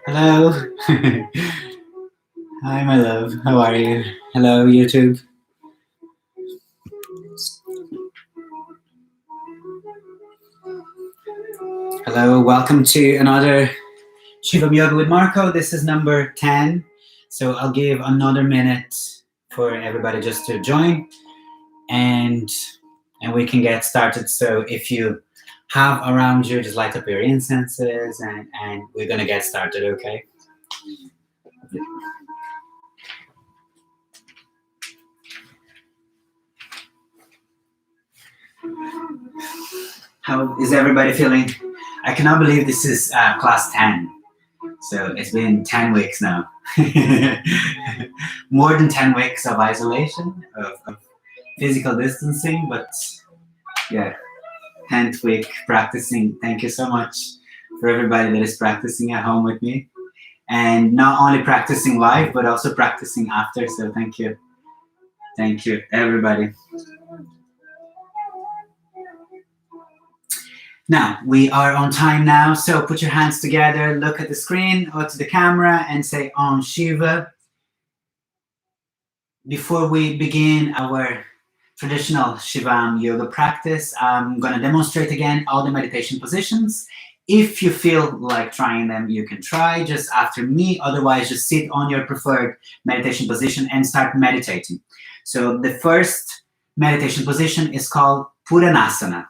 Hello. Hi, my love. How are you? Hello, YouTube. Hello, welcome to another Shivam Yoga with Marco. This is number 10. So I'll give another minute for everybody just to join and we can get started. So if you have around you, just light up your incenses and we're gonna get started, okay? How is everybody feeling? I cannot believe this is class 10. So it's been 10 weeks now. More than 10 weeks of isolation, of physical distancing, but yeah, 10th week practicing. Thank you so much for everybody that is practicing at home with me. And not only practicing live, but also practicing after. So thank you. Thank you, everybody. Now, we are on time now, so put your hands together, look at the screen or to the camera and say Om Shiva. Before we begin our traditional Shivam Yoga practice, I'm going to demonstrate again all the meditation positions. If you feel like trying them, you can try just after me. Otherwise, just sit on your preferred meditation position and start meditating. So the first meditation position is called Pudhanasana.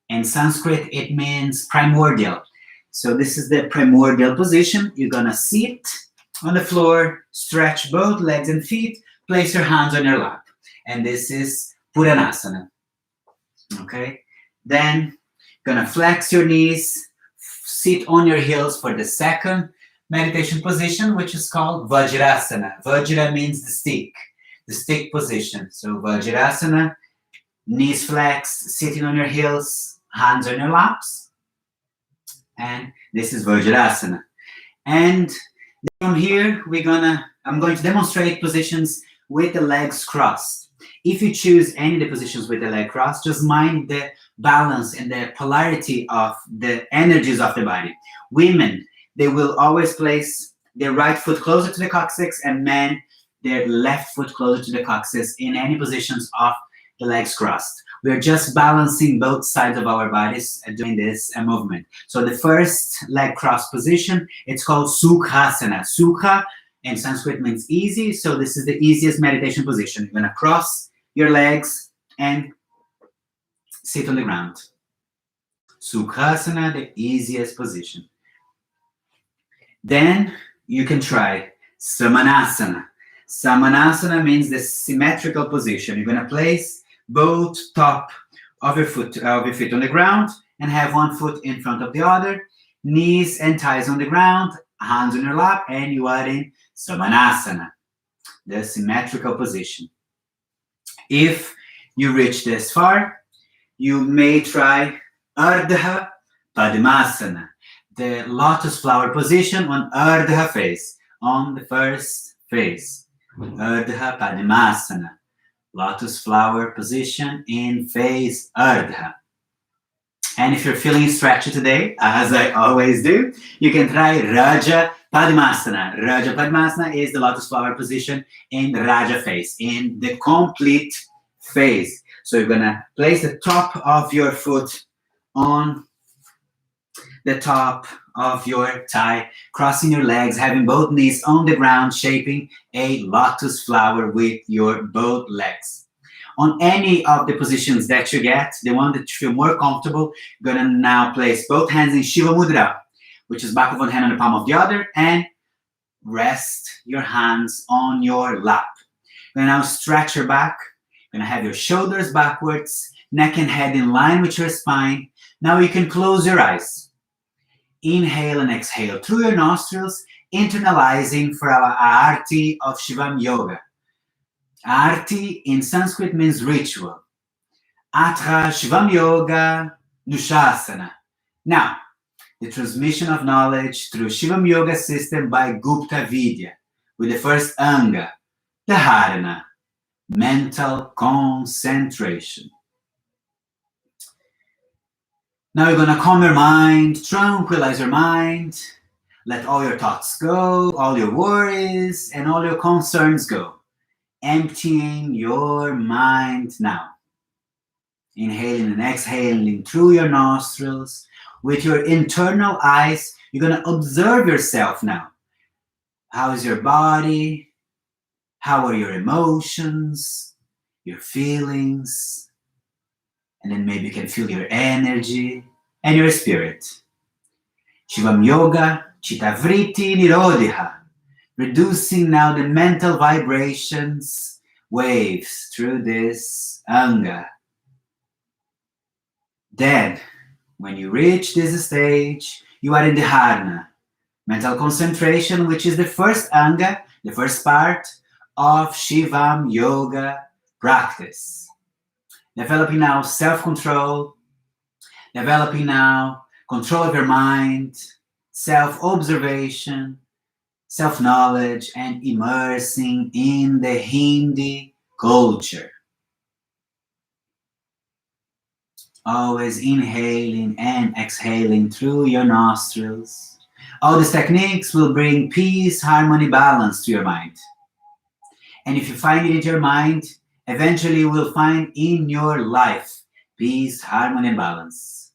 In Sanskrit, it means primordial. So this is the primordial position. You're going to sit on the floor, stretch both legs and feet, place your hands on your lap. And this is Pudhanasana. Okay? Then, gonna flex your knees, sit on your heels for the second meditation position, which is called Vajrasana. Vajra means the stick position. So Vajrasana, knees flexed, sitting on your heels, hands on your laps. And this is Vajrasana. And from here, I'm going to demonstrate positions with the legs crossed. If you choose any of the positions with the leg crossed, just mind the balance and the polarity of the energies of the body. Women, they will always place their right foot closer to the coccyx, and men, their left foot closer to the coccyx in any positions of the legs crossed. We're just balancing both sides of our bodies doing this movement. So the first leg cross position, it's called Sukhasana. Sukha in Sanskrit means easy, so this is the easiest meditation position. You're going to cross your legs and sit on the ground. Sukhasana, the easiest position. Then you can try Samanasana. Samanasana means the symmetrical position. You're going to place both top of your feet on the ground and have one foot in front of the other, knees and thighs on the ground, hands on your lap, and you are in Samanasana, the symmetrical position. If you reach this far, you may try Ardha Padmasana, the lotus flower position on Ardha face, on the first face. Ardha Padmasana, lotus flower position in face Ardha. And if you're feeling stretchy today, as I always do, you can try Raja Padmasana. Raja Padmasana is the lotus flower position in the Raja phase, in the complete phase. So you're gonna place the top of your foot on the top of your thigh, crossing your legs, having both knees on the ground, shaping a lotus flower with your both legs. On any of the positions that you get, the one that you feel more comfortable, you're gonna now place both hands in Shiva Mudra, which is back of one hand on the palm of the other, and rest your hands on your lap. You're gonna now stretch your back. You're gonna have your shoulders backwards, neck and head in line with your spine. Now you can close your eyes. Inhale and exhale through your nostrils, internalizing for our Aarti of Shivam Yoga. Aarti in Sanskrit means ritual. Atra Shivam Yoga Nushasana. Now, the transmission of knowledge through Shivam Yoga system by Gupta Vidya, with the first Anga, Dharana, mental concentration. Now you're gonna calm your mind, tranquilize your mind, let all your thoughts go, all your worries and all your concerns go. Emptying your mind now. Inhaling and exhaling through your nostrils. With your internal eyes, you're gonna observe yourself now. How is your body? How are your emotions? Your feelings? And then maybe you can feel your energy and your spirit. Shivam Yoga, Chittavritti Nirodha. Reducing now the mental vibrations, waves through this Anga. Then, when you reach this stage, you are in the Dharana, mental concentration, which is the first Anga, the first part of Shivam Yoga practice. Developing now self-control, developing now control of your mind, self-observation, self-knowledge, and immersing in the Hindi culture. Always inhaling and exhaling through your nostrils. All these techniques will bring peace, harmony, balance to your mind. And if you find it in your mind, eventually you will find in your life peace, harmony, and balance.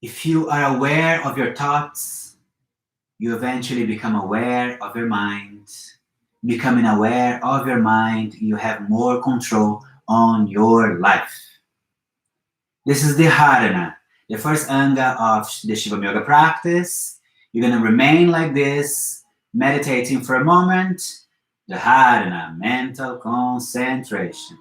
If you are aware of your thoughts, you eventually become aware of your mind. Becoming aware of your mind, you have more control on your life. This is the Dharana, the first Anga of the Shivam Yoga practice. You're going to remain like this, meditating for a moment. The Dharana, mental concentration.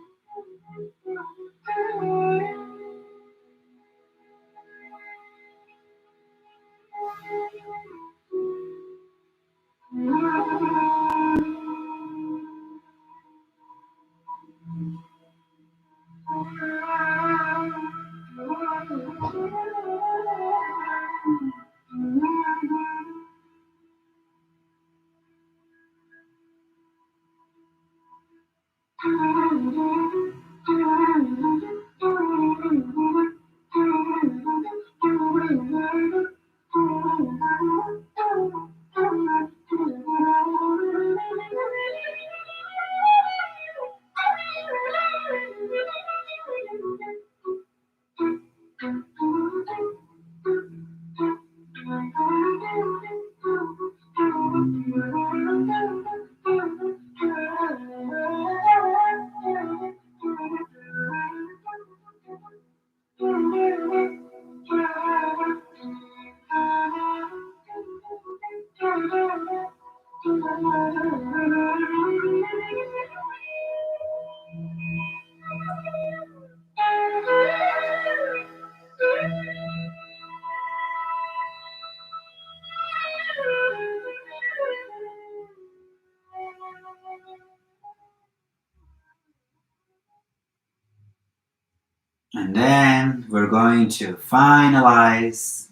And then we're going to finalize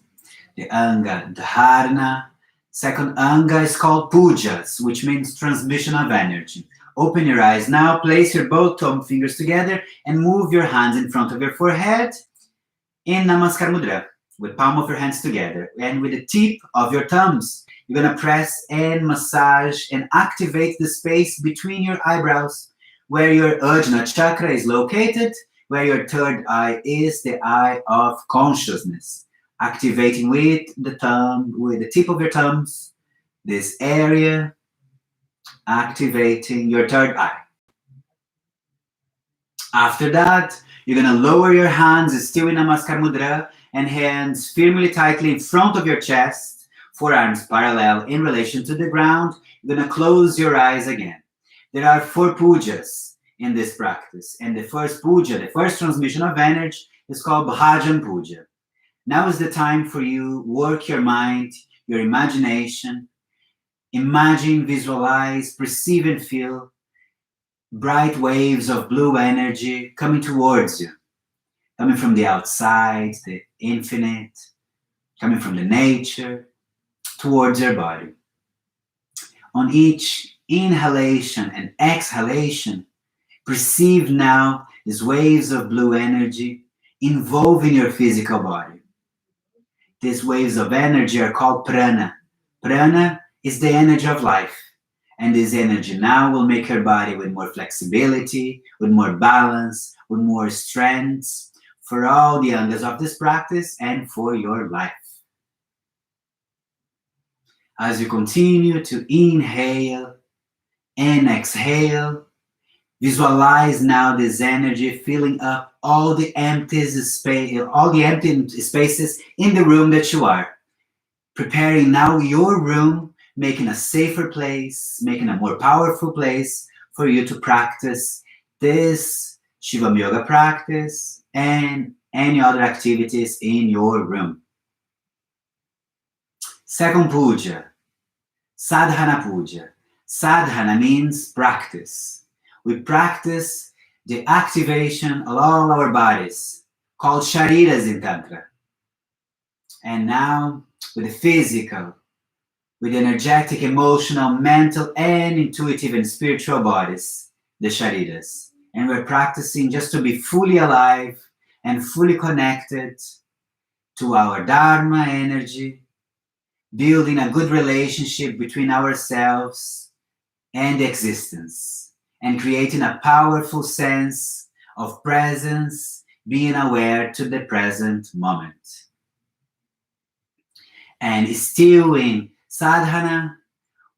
the Anga Dharana. Second Anga is called Pujas, which means transmission of energy. Open your eyes now, place your both thumb fingers together and move your hands in front of your forehead. in Namaskar Mudra, with palm of your hands together, and with the tip of your thumbs, you're gonna press and massage and activate the space between your eyebrows, where your Ajna chakra is located, where your third eye is, the eye of consciousness. Activating with the thumb, with the tip of your thumbs, this area, activating your third eye. After that, you're gonna lower your hands, still in Namaskar Mudra, and hands firmly tightly in front of your chest, forearms parallel in relation to the ground. You're gonna close your eyes again. There are 4 pujas in this practice, and the first puja, the first transmission of energy, is called Bhajan Puja. Now is the time for you work your mind, your imagination. Imagine, visualize, perceive, and feel bright waves of blue energy coming towards you, coming from the outside, the infinite, coming from the nature, towards your body. On each inhalation and exhalation, perceive now these waves of blue energy involving your physical body. These waves of energy are called prana. Prana is the energy of life. And this energy now will make your body with more flexibility, with more balance, with more strength for all the angas of this practice and for your life. As you continue to inhale and exhale, visualize now this energy filling up all the empty spaces in the room that you are. Preparing now your room, making a safer place, making a more powerful place for you to practice this Shivam Yoga practice and any other activities in your room. Second puja, sadhana puja. Sadhana means practice. We practice the activation of all our bodies, called shariras in Tantra. And now with the physical, with energetic, emotional, mental, and intuitive and spiritual bodies, the shariras. And we're practicing just to be fully alive and fully connected to our Dharma energy, building a good relationship between ourselves and existence, and creating a powerful sense of presence, being aware to the present moment. And still in sadhana,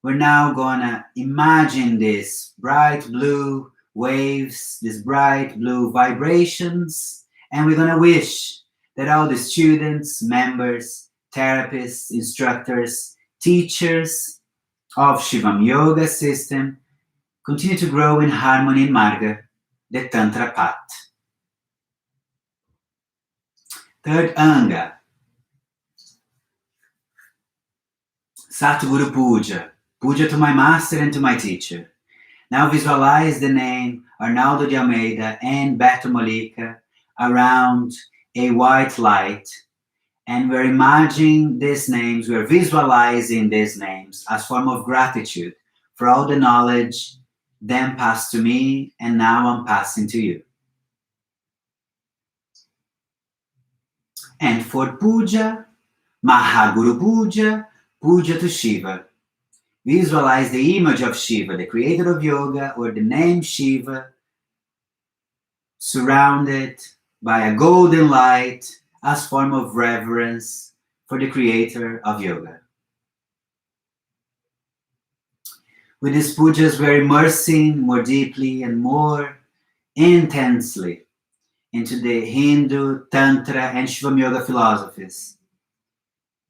we're now gonna imagine these bright blue waves, these bright blue vibrations, and we're gonna wish that all the students, members, therapists, instructors, teachers of Shivam Yoga system continue to grow in harmony in Marga, the Tantra path. Third Anga, Satguru Puja, Puja to my master and to my teacher. Now visualize the name Arnaldo de Almeida and Beto Mollica around a white light, and we're imagining these names, we're visualizing these names as form of gratitude for all the knowledge then passed to me and now I'm passing to you. And for Puja, Mahaguru Puja, Puja to Shiva. Visualize the image of Shiva, the creator of yoga, or the name Shiva, surrounded by a golden light as form of reverence for the creator of yoga. With these pujas, we're immersing more deeply and more intensely into the Hindu, Tantra, and Shivam Yoga philosophies.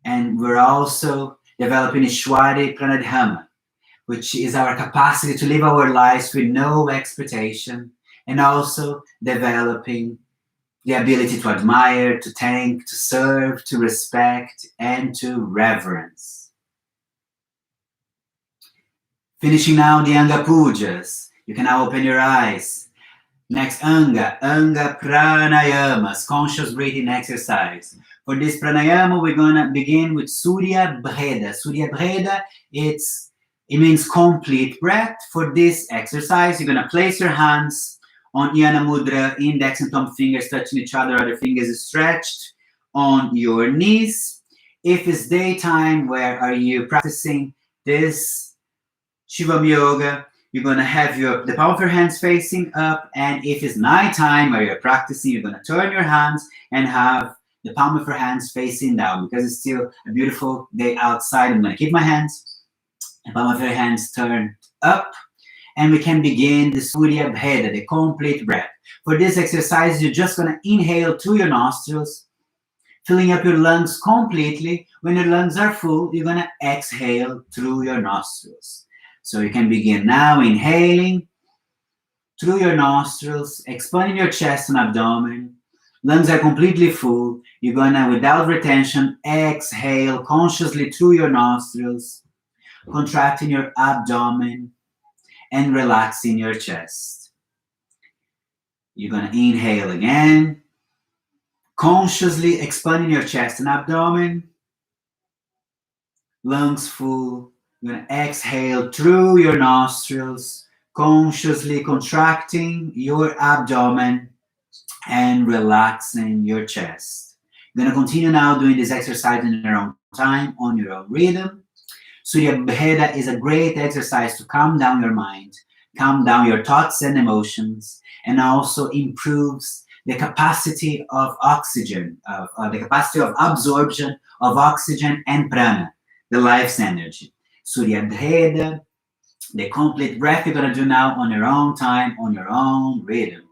And we're also developing Ishwari Pranadhama, which is our capacity to live our lives with no expectation, and also developing the ability to admire, to thank, to serve, to respect, and to reverence. Finishing now the Anga Pujas. You can now open your eyes. Next Anga Pranayamas, conscious breathing exercise. For this pranayama, we're gonna begin with Surya Bheda. Surya Bheda, it means complete breath. For this exercise, you're gonna place your hands On Yana Mudra, index and thumb fingers touching each other, other fingers stretched on your knees. If it's daytime, where are you practicing this Shivam Yoga? You're going to have the palm of your hands facing up. And if it's nighttime where you're practicing, you're going to turn your hands and have the palm of your hands facing down. Because it's still a beautiful day outside, I'm going to keep my hands, the palm of your hands turned up. And we can begin the Surya Bheda, the complete breath. For this exercise, you're just going to inhale through your nostrils, filling up your lungs completely. When your lungs are full, you're going to exhale through your nostrils. So you can begin now inhaling through your nostrils, expanding your chest and abdomen. Lungs are completely full. You're going to, without retention, exhale consciously through your nostrils, contracting your abdomen and relaxing your chest. You're going to inhale again, consciously expanding your chest and abdomen, lungs full. You're going to exhale through your nostrils, consciously contracting your abdomen and relaxing your chest. You're going to continue now doing this exercise in your own time, on your own rhythm. Surya Bheda is a great exercise to calm down your mind, calm down your thoughts and emotions, and also improves the capacity of oxygen, the capacity of absorption of oxygen and prana, the life's energy. Surya Bheda, the complete breath you're going to do now on your own time, on your own rhythm.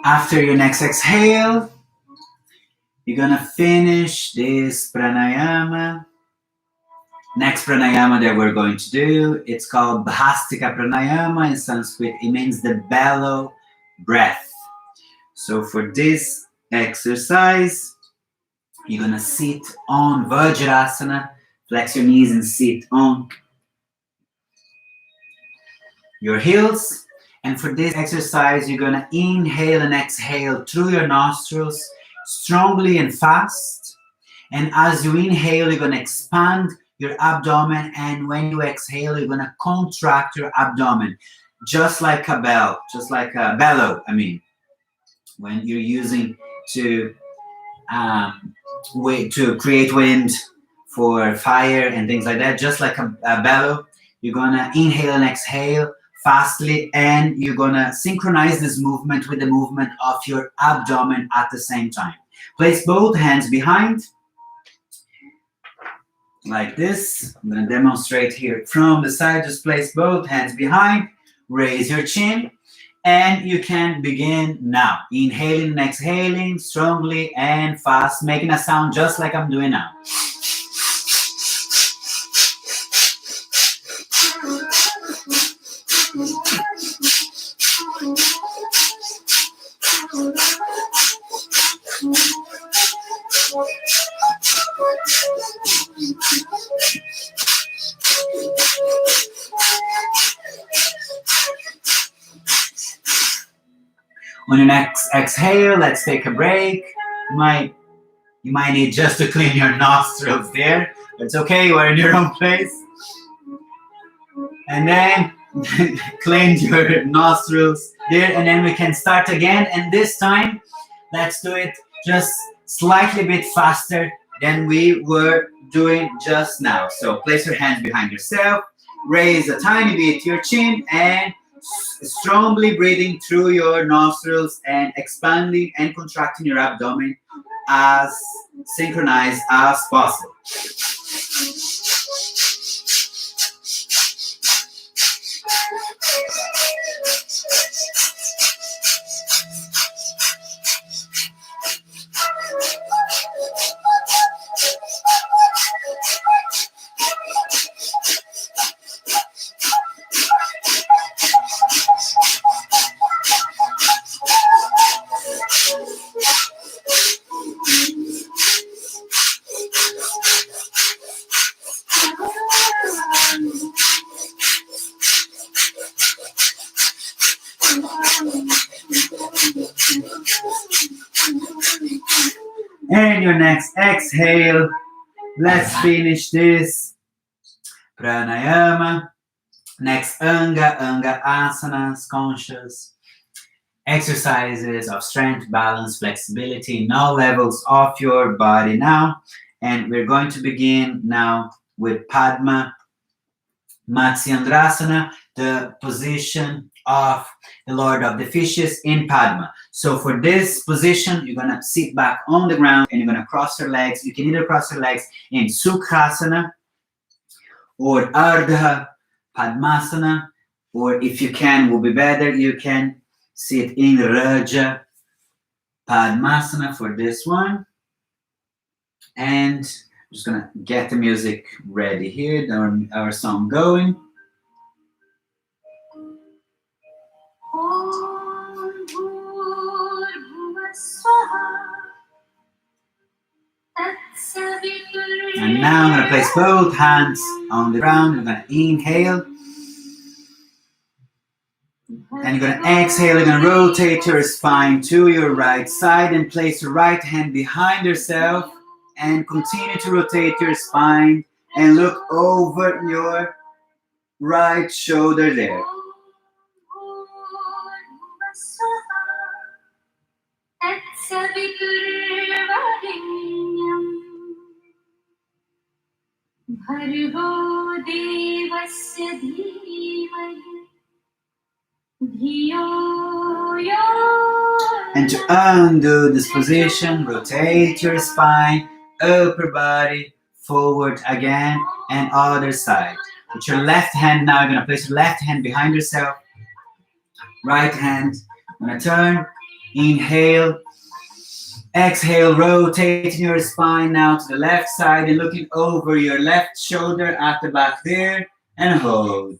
After your next exhale, you're going to finish this pranayama. Next pranayama that we're going to do, it's called Bhastika pranayama. In Sanskrit, it means the bellow breath. So for this exercise, you're going to sit on Vajrasana, flex your knees and sit on your heels. And for this exercise, you're going to inhale and exhale through your nostrils strongly and fast. And as you inhale, you're going to expand your abdomen. And when you exhale, you're going to contract your abdomen, just like a bell, just like a bellow, when you're using to create wind for fire and things like that, just like a bellow, you're going to inhale and exhale fastly, and you're going to synchronize this movement with the movement of your abdomen at the same time. Place both hands behind, like this. I'm going to demonstrate here from the side. Just place both hands behind, raise your chin, And you can begin now. Inhaling and exhaling strongly and fast, making a sound just like I'm doing now. On your next exhale, let's take a break. You might need just to clean your nostrils there. It's okay, you are in your own place. And then cleanse your nostrils there, and then we can start again. And this time, let's do it just slightly bit faster than we were doing just now. So place your hands behind yourself, raise a tiny bit your chin, and strongly breathing through your nostrils and expanding and contracting your abdomen as synchronized as possible. And your next exhale, let's finish this pranayama. Next anga asanas, conscious exercises of strength, balance, flexibility in all levels of your body now. And we're going to begin now with Padma Matsyendrasana, the position of the Lord of the Fishes in Padma. So for this position, you're going to sit back on the ground and you're going to cross your legs. You can either cross your legs in Sukhasana or Ardha Padmasana, or if you can, will be better, you can sit in Raja Padmasana for this one. And I'm just going to get the music ready here, our song going. And now I'm going to place both hands on the ground. I'm going to inhale. And you're going to exhale. You're going to rotate your spine to your right side and place your right hand behind yourself. And continue to rotate your spine and look over your right shoulder there. And to undo this position, rotate your spine, upper body, forward again, and other side. With your left hand now, you're going to place your left hand behind yourself. Right hand, I'm going to turn, inhale, exhale, rotating your spine now to the left side and looking over your left shoulder at the back there, and hold.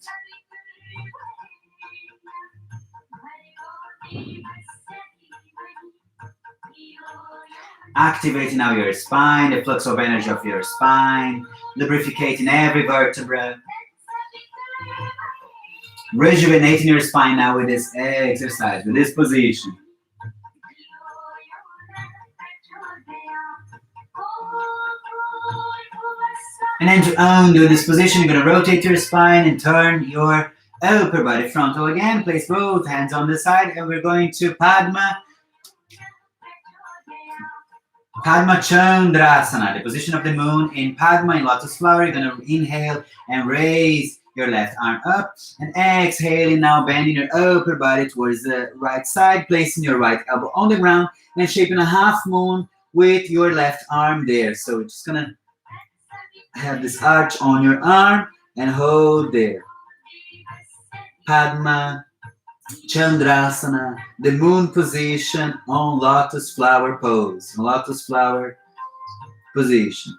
Activating now your spine, the flux of energy of your spine, lubricating every vertebra. Rejuvenating your spine now with this exercise, with this position. And then to undo this position, you're going to rotate your spine and turn your upper body frontal again. Place both hands on the side, and we're going to Padma Chandrasana, the position of the moon in Padma, in lotus flower. You're going to inhale and raise your left arm up, and exhaling now, bending your upper body towards the right side, placing your right elbow on the ground, and shaping a half moon with your left arm there. So we're just going to have this arch on your arm and hold there. Padma Chandrasana, the moon position on lotus flower pose, lotus flower position.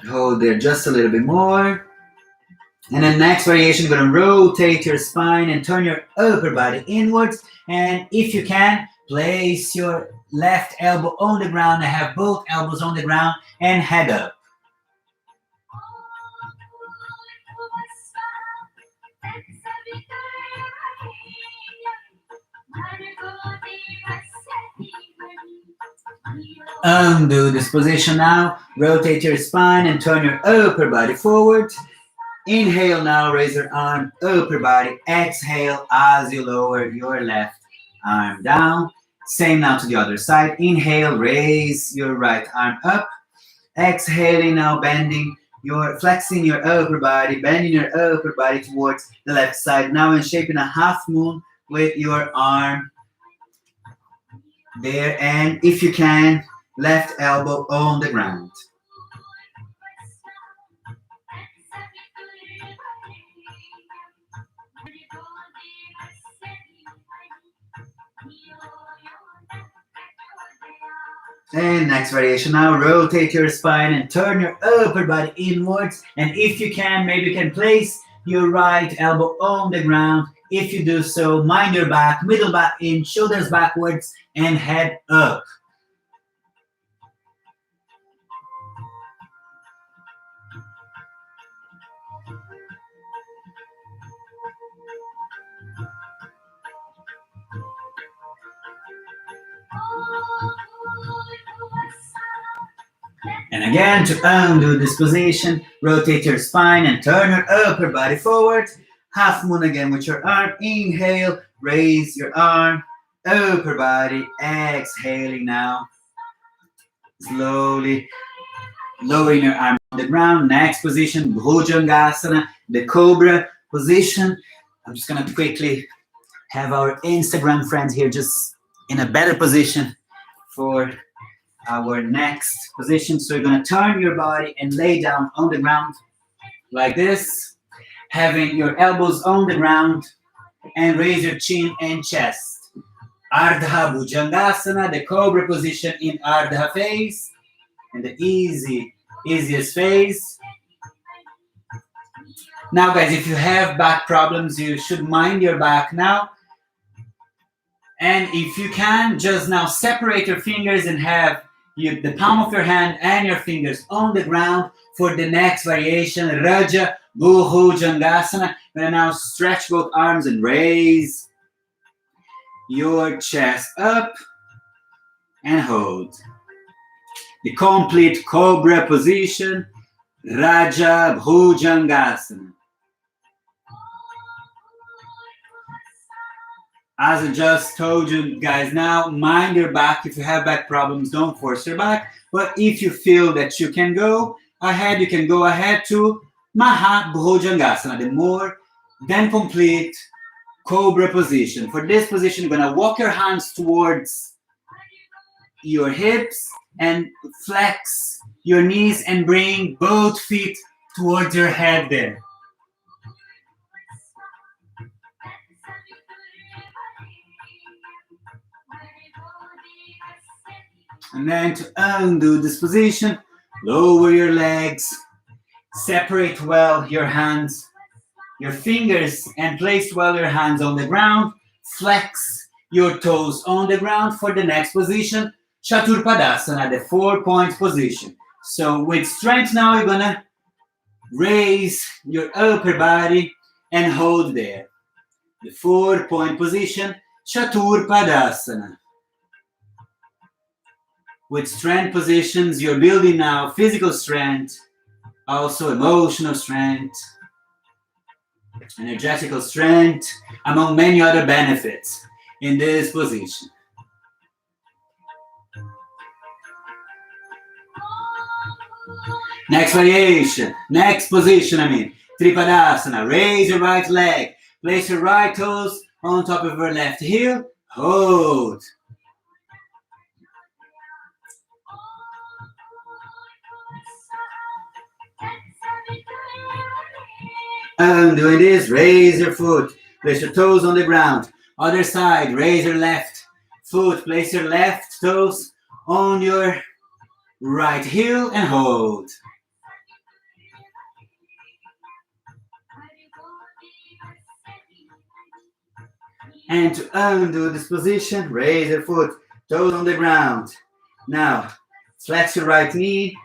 Hold there just a little bit more. And then next variation, you're gonna rotate your spine and turn your upper body inwards. And if you can, place your left elbow on the ground and have both elbows on the ground and head up. Undo this position now. Rotate your spine and turn your upper body forward. Inhale now, raise your arm, upper body. Exhale as you lower your left arm down. Same now to the other side. Inhale, raise your right arm up. Exhaling now, flexing your upper body, bending your upper body towards the left side. Now in shaping a half moon with your arm there. And if you can, left elbow on the ground. And next variation now, rotate your spine and turn your upper body inwards. And if you can, maybe you can place your right elbow on the ground. If you do so, mind your back, middle back in, shoulders backwards, and head up. And again, to undo this position, rotate your spine and turn your upper body forward. Half moon again with your arm. Inhale, raise your arm, upper body. Exhaling now. Slowly lowering your arm on the ground. Next position, Bhujangasana, the cobra position. I'm just going to quickly have our Instagram friends here just in a better position for our next position. So you're going to turn your body and lay down on the ground like this, having your elbows on the ground, and raise your chin and chest. Ardha Bhujangasana, the cobra position in Ardha phase, and the easiest phase. Now guys, if you have back problems, you should mind your back now. And if you can, just now separate your fingers and have the palm of your hand and your fingers on the ground for the next variation, Raja Bhujangasana. You're going to now stretch both arms and raise your chest up and hold. The complete cobra position, Raja Bhujangasana. As I just told you guys, now mind your back. If you have back problems, don't force your back. But if you feel that you can go ahead, you can go ahead to Maha Bhujangasana, the more than complete cobra position. For this position, you're going to walk your hands towards your hips and flex your knees and bring both feet towards your head there. And then to undo this position, lower your legs, separate well your hands, your fingers, and place well your hands on the ground. Flex your toes on the ground for the next position, Chaturpadasana, the 4-point position. So with strength now, you're gonna raise your upper body and hold there. The 4-point position, Chaturpadasana. With strength positions, you're building now physical strength, also emotional strength, energetical strength, among many other benefits in this position. Next variation, next position, Tripadasana. Raise your right leg, place your right toes on top of your left heel, hold. Doing this, raise your foot. Place your toes on the ground. Other side, raise your left foot. Place your left toes on your right heel and hold. And to undo this position, raise your foot, toes on the ground. Now, flex your right knee,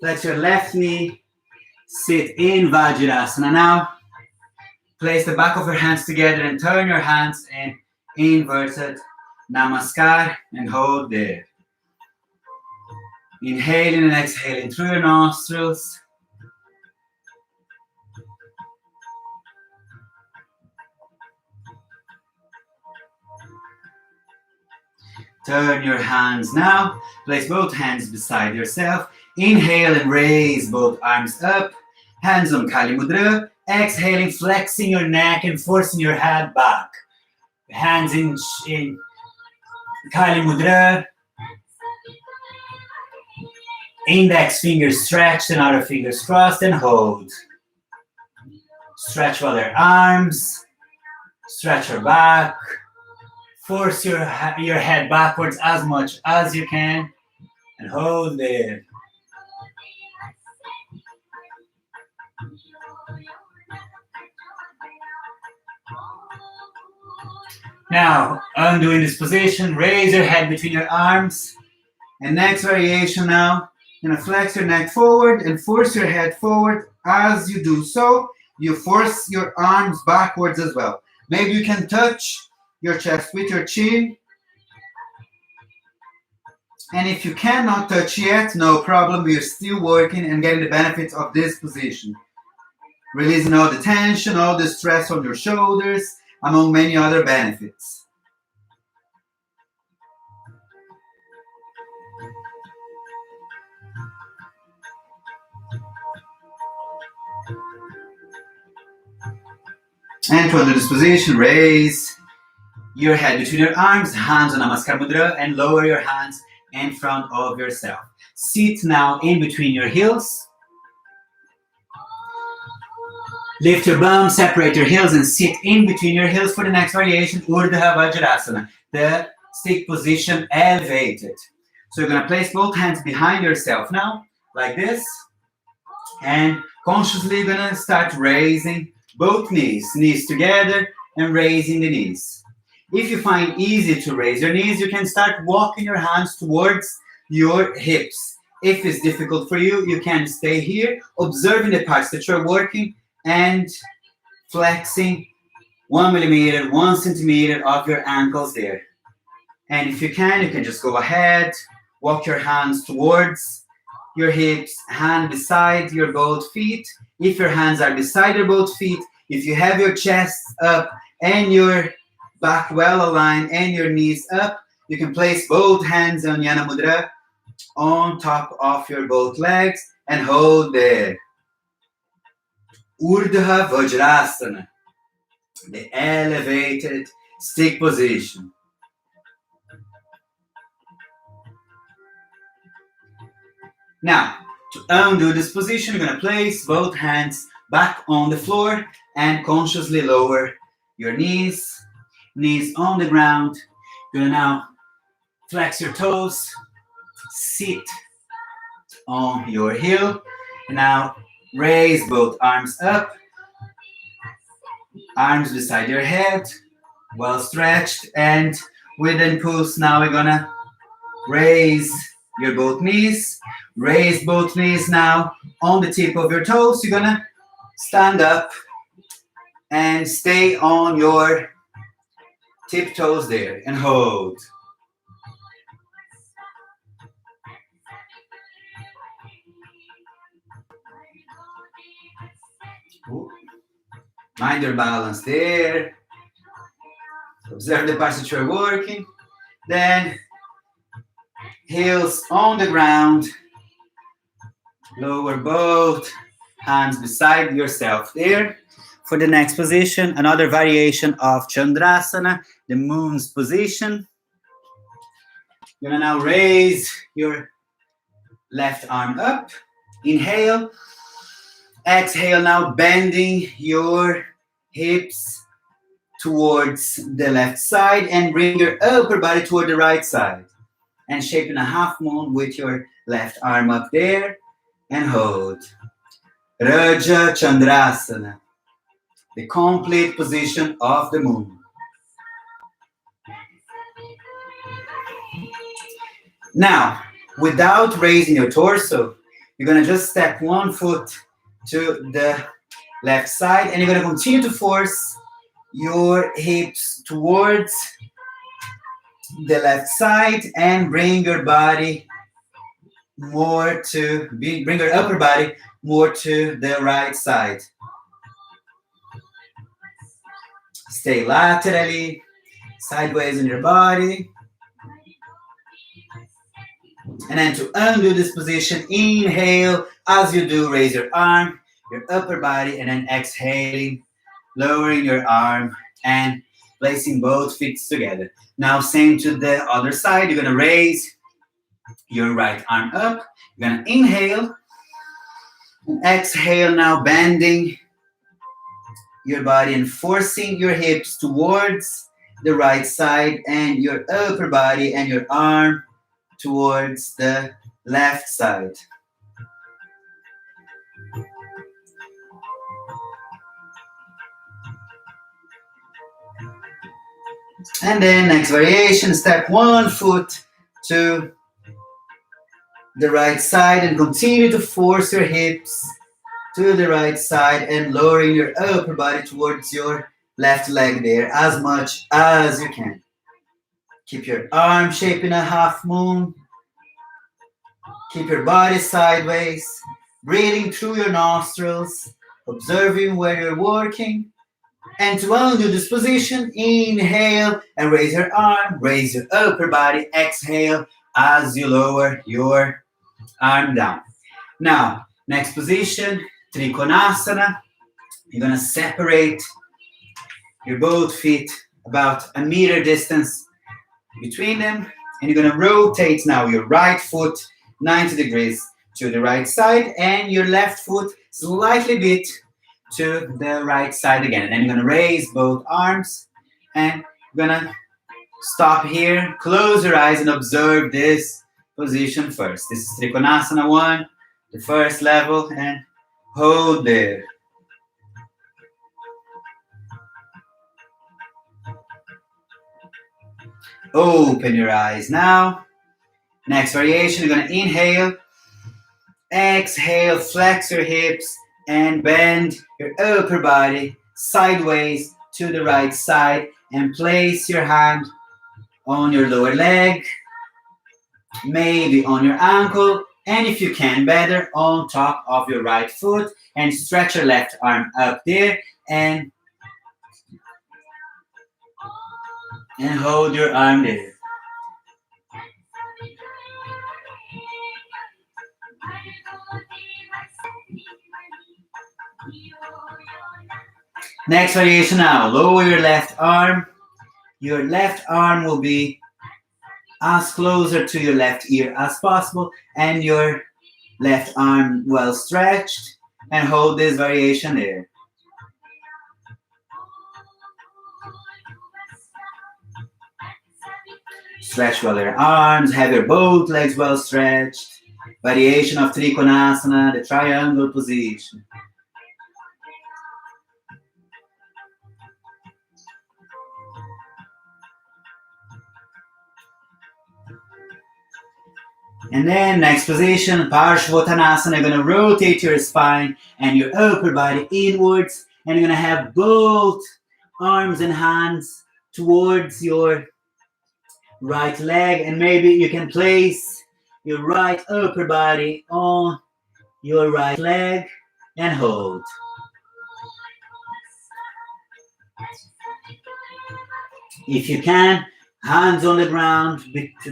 flex your left knee, sit in Vajrasana. Now, place the back of your hands together and turn your hands in inverted Namaskar and hold there. Inhaling and exhaling through your nostrils. Turn your hands now. Place both hands beside yourself. Inhale and raise both arms up. Hands on Kali Mudra. Exhaling, flexing your neck and forcing your head back. Hands in Kali Mudra. Index fingers stretched and outer fingers crossed and hold. Stretch other arms. Stretch your back. Force your head backwards as much as you can and hold there. Now, undoing this position, raise your head between your arms. And next variation now, you're gonna flex your neck forward and force your head forward. As you do so, you force your arms backwards as well. Maybe you can touch your chest with your chin. And if you cannot touch yet, no problem, we're still working and getting the benefits of this position. Releasing all the tension, all the stress on your shoulders, among many other benefits. And to undo this position, raise your head between your arms, hands on Namaskar Mudra, and lower your hands in front of yourself. Sit now in between your heels. Lift your bum, separate your heels, and sit in between your heels for the next variation, Urdhva Vajrasana, the stick position elevated. So you're going to place both hands behind yourself now, like this, and consciously you're going to start raising both knees together and raising the knees. If you find easy to raise your knees, you can start walking your hands towards your hips. If it's difficult for you, you can stay here, observing the parts that you're working and flexing 1 millimeter, 1 centimeter of your ankles there. And if you can just go ahead, walk your hands towards your hips, hand beside your both feet. If your hands are beside your both feet, if you have your chest up and your back well aligned and your knees up, you can place both hands on Yana Mudra on top of your both legs and hold there. Urdhva Vajrasana, the elevated stick position. Now, to undo this position, you're going to place both hands back on the floor and consciously lower your knees on the ground. You're going to now flex your toes, sit on your heel, and now raise both arms up, arms beside your head, well stretched, and with an impulse, now we're going to raise your both knees. Raise both knees now on the tip of your toes. You're going to stand up and stay on your tiptoes there and hold. Ooh. Mind your balance there. Observe the parts that you're working. Then heels on the ground. Lower both hands beside yourself there. For the next position, another variation of Chandrasana, the moon's position. You're gonna now raise your left arm up. Inhale. Exhale now, bending your hips towards the left side and bring your upper body toward the right side. And shaping a half moon with your left arm up there and hold. Raja Chandrasana, the complete position of the moon. Now, without raising your torso, you're gonna just step one foot to the left side and you're gonna continue to force your hips towards the left side and bring your body more to, bring your upper body more to the right side. Stay laterally, sideways in your body. And then to undo this position, inhale. As you do, raise your arm, your upper body, and then exhaling, lowering your arm and placing both feet together. Now same to the other side. You're gonna raise your right arm up. You're gonna inhale and exhale, now bending your body and forcing your hips towards the right side and your upper body and your arm towards the left side. And then next variation, step one foot to the right side and continue to force your hips to the right side and lowering your upper body towards your left leg there as much as you can. Keep your arm shaping a half moon. Keep your body sideways, breathing through your nostrils, observing where you're working. And to undo this position, inhale and raise your arm, raise your upper body, exhale as you lower your arm down. Now, next position, Trikonasana. You're gonna separate your both feet about a meter distance between them, and you're gonna rotate now your right foot 90 degrees to the right side and your left foot slightly bit to the right side again. And then you're gonna raise both arms and you're gonna stop here, close your eyes and observe this position first. This is Trikonasana 1, the first level, and hold there. Open your eyes now. Next variation, you're gonna inhale, exhale, flex your hips and bend your upper body sideways to the right side and place your hand on your lower leg, maybe on your ankle, and if you can better, on top of your right foot, and stretch your left arm up there and hold your arm there. Next variation now, lower your left arm. Your left arm will be as closer to your left ear as possible and your left arm well stretched, and hold this variation there. Stretch well your arms, have your both legs well stretched. Variation of Trikonasana, the triangle position. And then next position, Parshvottanasana. You're gonna rotate your spine and your upper body inwards, and you're gonna have both arms and hands towards your right leg, and maybe you can place your right upper body on your right leg and hold. If you can, hands on the ground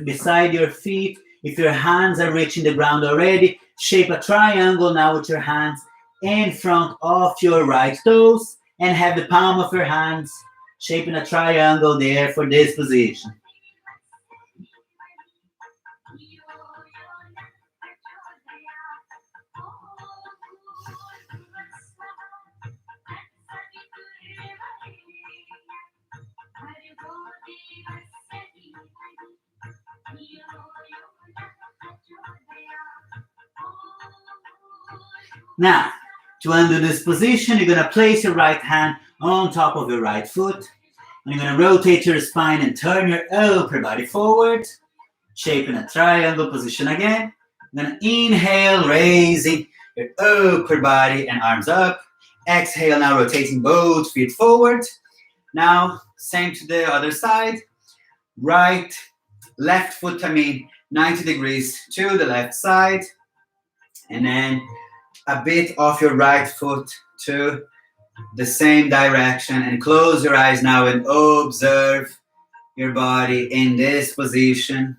beside your feet. If your hands are reaching the ground already, shape a triangle now with your hands in front of your right toes and have the palm of your hands shaping a triangle there for this position. Now, to undo this position, you're going to place your right hand on top of your right foot. And you're going to rotate your spine and turn your upper body forward, shaping a triangle position again. You're going to inhale, raising your upper body and arms up. Exhale, now rotating both feet forward. Now, same to the other side. Left foot, 90 degrees to the left side. And then a bit of your right foot to the same direction. And close your eyes now and observe your body in this position.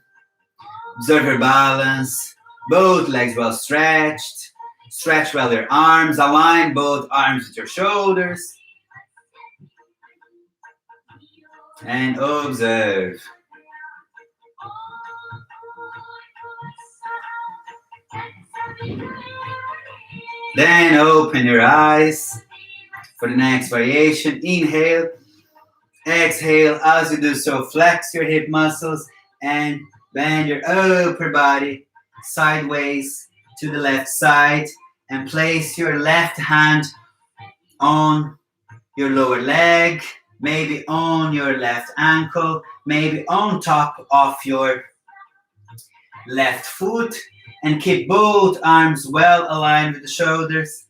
Observe your balance. Both legs well stretched. Stretch well your arms. Align both arms with your shoulders. And observe. Then open your eyes for the next variation. Inhale. Exhale. As you do so, flex your hip muscles and bend your upper body sideways to the left side and place your left hand on your lower leg, maybe on your left ankle, maybe on top of your left foot, and keep both arms well aligned with the shoulders.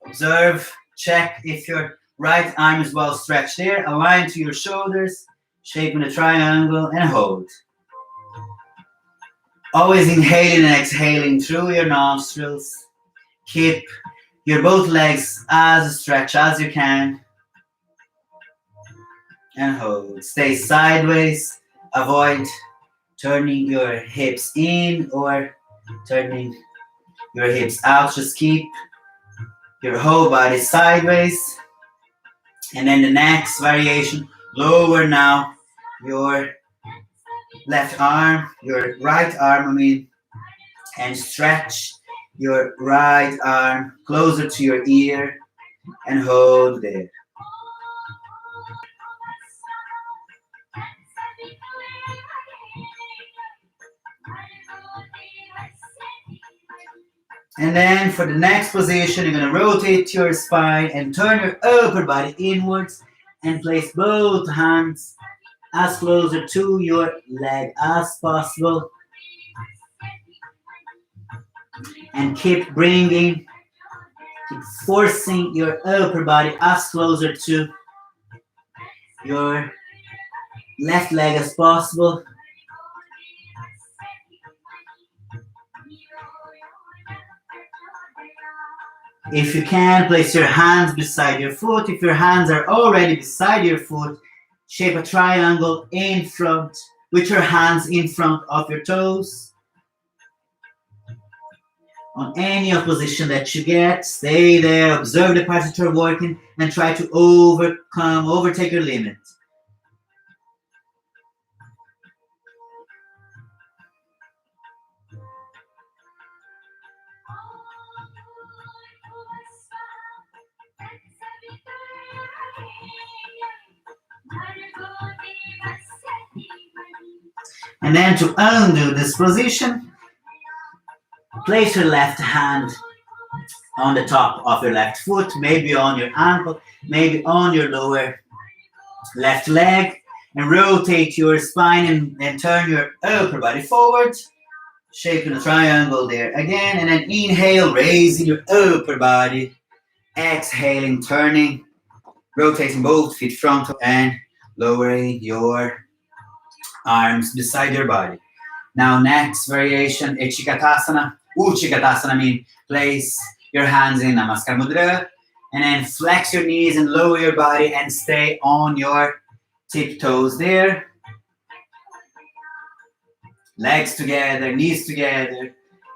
Observe, check if your right arm is well stretched there, align to your shoulders, shaping a triangle, and hold. Always inhaling and exhaling through your nostrils. Keep your both legs as stretched as you can. And hold. Stay sideways. Avoid turning your hips in or turning your hips out. Just keep your whole body sideways. And then the next variation, lower now your left arm, your right arm, and stretch your right arm closer to your ear and hold there. And then for the next position, you're going to rotate your spine and turn your upper body inwards and place both hands as closer to your leg as possible. And keep forcing your upper body as closer to your left leg as possible. If you can, place your hands beside your foot. If your hands are already beside your foot, shape a triangle in front with your hands in front of your toes. On any position that you get, stay there, observe the parts that you're working, and try to overtake your limit. And then to undo this position, place your left hand on the top of your left foot, maybe on your ankle, maybe on your lower left leg, and rotate your spine and turn your upper body forward, shaping a triangle there again. And then inhale, raising your upper body, exhaling, turning, rotating both feet front and lowering your arms beside your body. Now, next variation, Uchikatasana. Uchikatasana place your hands in Namaskar Mudra and then flex your knees and lower your body and stay on your tiptoes there. Legs together, knees together,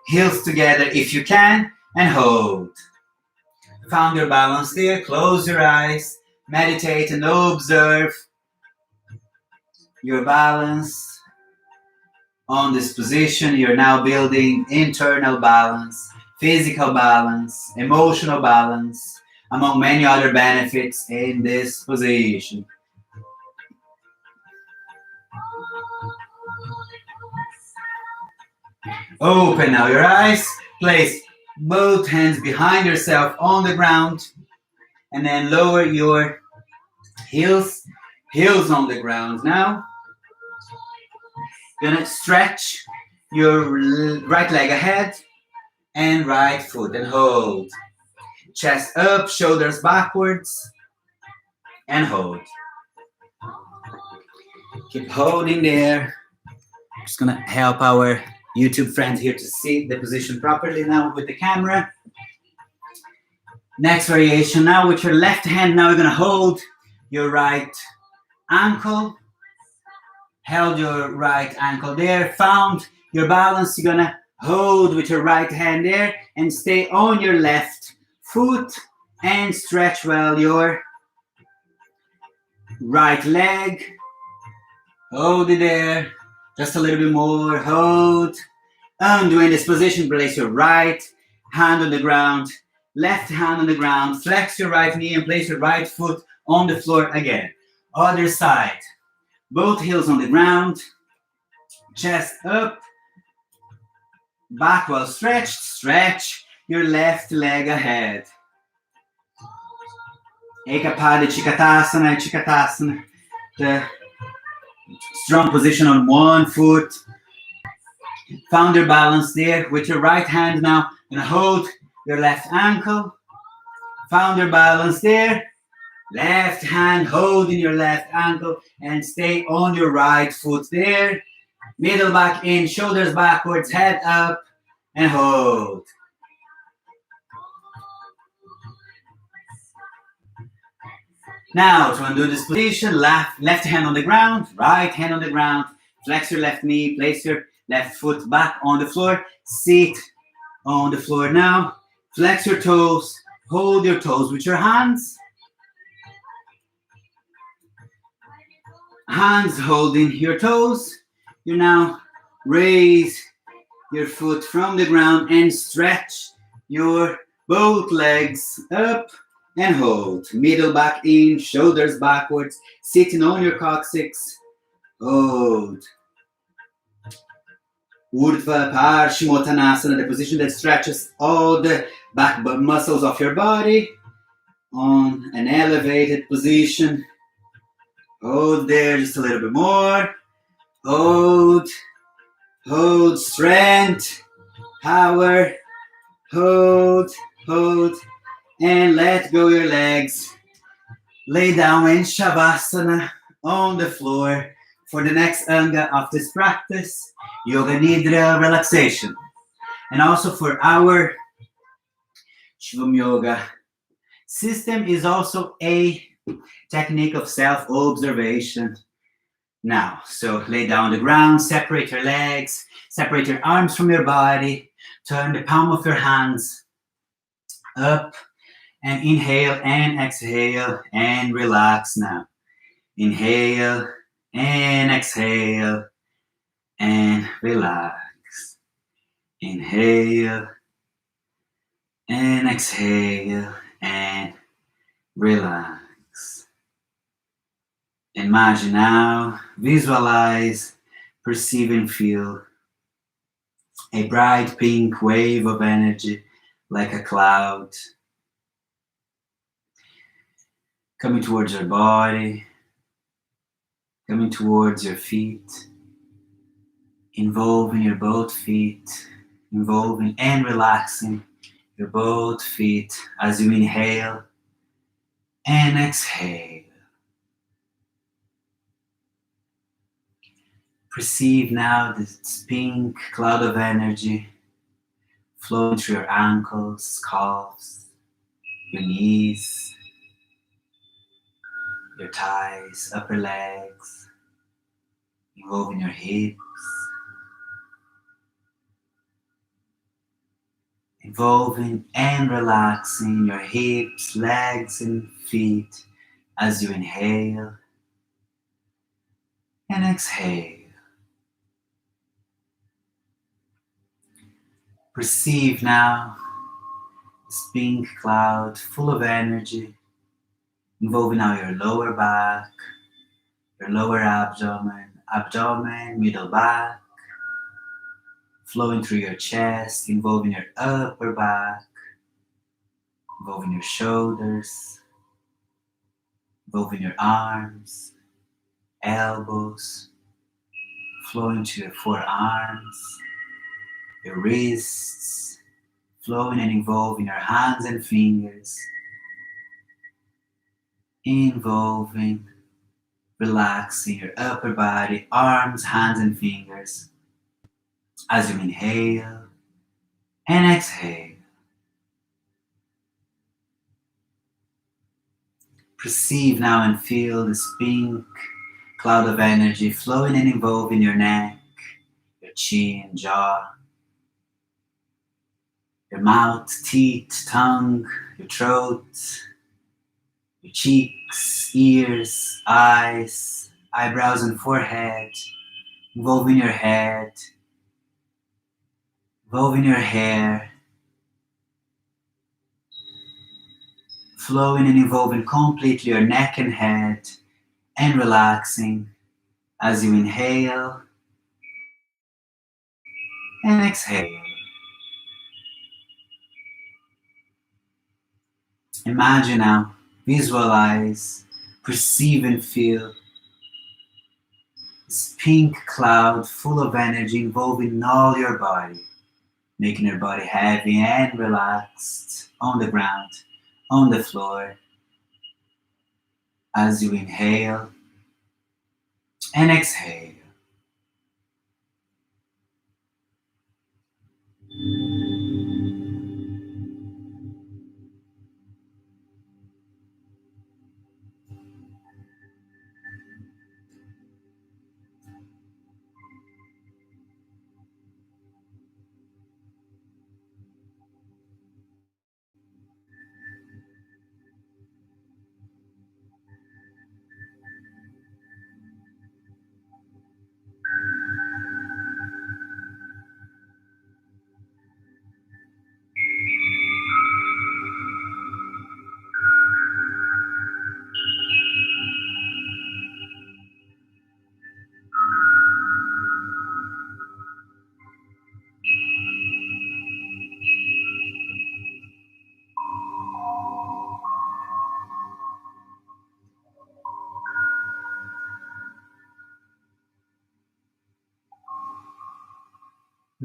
heels together if you can, and hold. Found your balance there, close your eyes, meditate and observe your balance. On this position, you're now building internal balance, physical balance, emotional balance, among many other benefits in this position. Open now your eyes, place Both hands behind yourself on the ground, and then lower your heels on the ground. Now, gonna stretch your right leg ahead and right foot and hold. Chest up, shoulders backwards, and hold. Keep holding there. Just gonna help our YouTube friends here to see the position properly now with the camera. Next variation now with your left hand. Now we're gonna hold your right ankle. Held your right ankle there. Found your balance. You're gonna hold with your right hand there and stay on your left foot and stretch well your right leg. Hold it there. Just a little bit more. Hold. Undo in this position. Place your right hand on the ground. Left hand on the ground. Flex your right knee and place your right foot on the floor again. Other side. Both heels on the ground. Chest up. Back well stretched. Stretch your left leg ahead. Ekapada Chikatasana. Chikatasana. The strong position on one foot. Found your balance there with your right hand now. Gonna hold your left ankle. Found your balance there. Left hand holding your left ankle and stay on your right foot there. Middle back in, shoulders backwards, head up and hold. Now to undo this position, left hand on the ground, right hand on the ground. Flex your left knee, place your left foot back on the floor. Sit on the floor now. Flex your toes. Hold your toes with your hands. Hands holding your toes. You now raise your foot from the ground and stretch your both legs up and hold. Middle back in, shoulders backwards, sitting on your coccyx. Hold. Urdhva Parsvottanasana, the position that stretches all the back muscles of your body on an elevated position. Hold there just a little bit more. Hold. Hold. Strength. Power. Hold. Hold. And let go your legs. Lay down in Shavasana on the floor for the next anga of this practice. Yoga Nidra relaxation. And also for our Shivam Yoga system is also a technique of self-observation. Now, so lay down on the ground, separate your legs, separate your arms from your body, turn the palm of your hands up and inhale and exhale and relax now. Inhale and exhale and relax. Inhale and exhale and relax. Imagine now, visualize, perceive and feel a bright pink wave of energy like a cloud coming towards your body, coming towards your feet, involving your both feet, involving and relaxing your both feet as you inhale and exhale. Perceive now this pink cloud of energy flowing through your ankles, calves, your knees, your thighs, upper legs, involving your hips, involving and relaxing your hips, legs, and feet as you inhale and exhale. Perceive now this pink cloud full of energy, involving now your lower back, your lower abdomen, middle back, flowing through your chest, involving your upper back, involving your shoulders, involving your arms, elbows, flowing to your forearms, your wrists, flowing and involving your hands and fingers, involving, relaxing your upper body, arms, hands, and fingers as you inhale and exhale. Perceive now and feel this pink cloud of energy flowing and involving your neck, your chin, jaw, your mouth, teeth, tongue, your throat, your cheeks, ears, eyes, eyebrows and forehead, involving your head, involving your hair, flowing and involving completely your neck and head, and relaxing as you inhale and exhale. Imagine now, visualize, perceive and feel this pink cloud full of energy involving all your body, making your body heavy and relaxed on the ground, on the floor, as you inhale and exhale.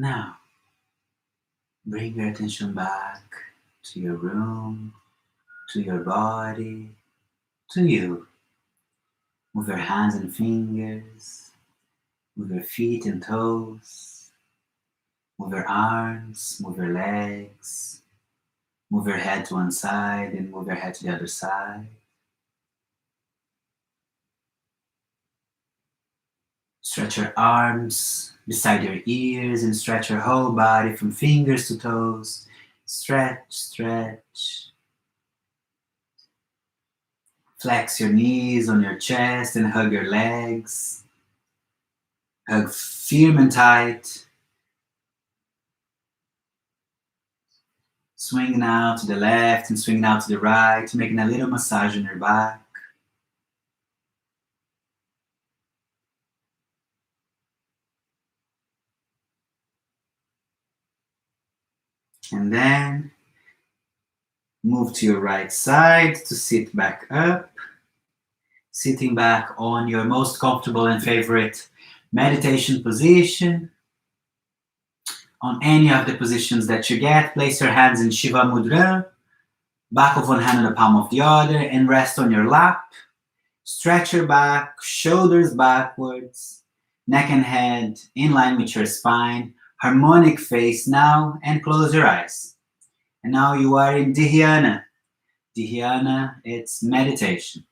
Now, bring your attention back to your room, to your body, to you. Move your hands and fingers, move your feet and toes, move your arms, move your legs, move your head to one side and move your head to the other side. Stretch your arms beside your ears and stretch your whole body from fingers to toes. Stretch, stretch. Flex your knees on your chest and hug your legs. Hug firm and tight. Swing now to the left and swing now to the right, making a little massage on your back. And then move to your right side to sit back up. Sitting back on your most comfortable and favorite meditation position. On any of the positions that you get, place your hands in Shiva Mudra, back of one hand on the palm of the other, and rest on your lap. Stretch your back, shoulders backwards, neck and head in line with your spine, harmonic face now, and close your eyes. And now you are in Dhyana. Dhyana, it's meditation.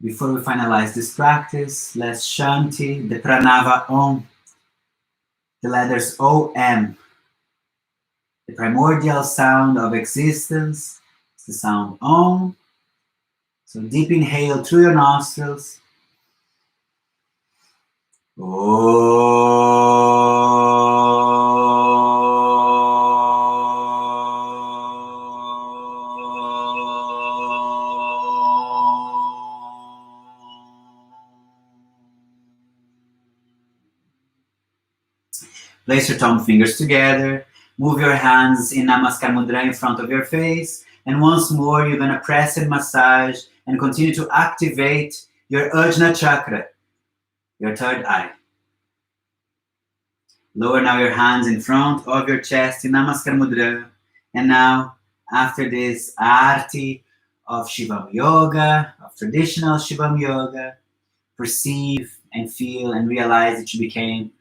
Before we finalize this practice, let's Shanti the Pranava Om, the letters O-M, the primordial sound of existence. It's the sound Om. So deep inhale through your nostrils. Place your thumb fingers together. Move your hands in Namaskar Mudra in front of your face. And once more, you're going to press and massage and continue to activate your Ajna chakra, your third eye. Lower now your hands in front of your chest in Namaskar Mudra. And now, after this arti of Shivam Yoga, of traditional Shivam Yoga, perceive and feel and realize that you became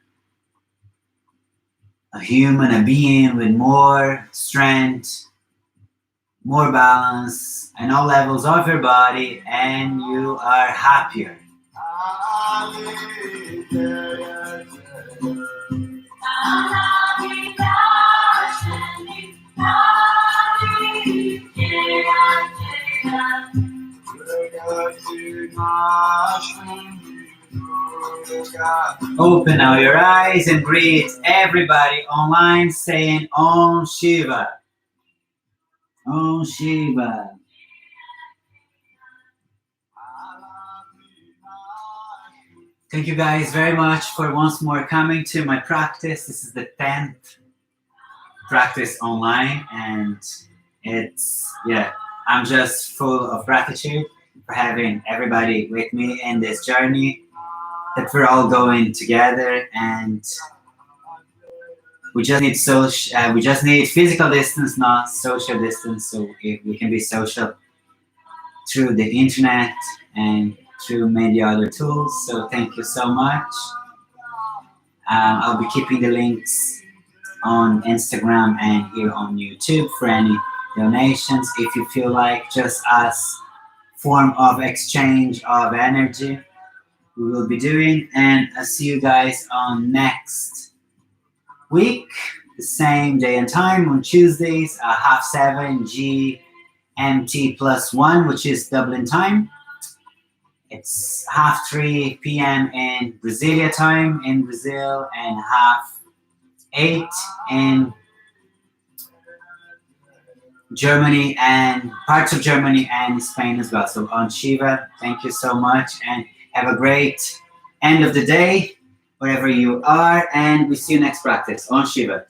a human, a being with more strength, more balance, and all levels of your body, and you are happier. Open now your eyes and greet everybody online saying Om Shiva. Om Shiva. Thank you guys very much for once more coming to my practice. This is the 10th practice online, and I'm just full of gratitude for having everybody with me in this journey that we're all going together, and we just need physical distance, not social distance, so we can be social through the internet and through many other tools. So thank you so much. I'll be keeping the links on Instagram and here on YouTube for any donations. If you feel like just as form of exchange of energy, we will be doing. And I'll see you guys on next week, the same day and time on Tuesdays, 7:30 GMT +1, which is Dublin time. It's 3:30 p.m. in Brasilia time in Brazil, and 8:30 in Germany and parts of Germany and Spain as well. So on Shiva, thank you so much, and have a great end of the day wherever you are, and we see you next practice. On Shiva.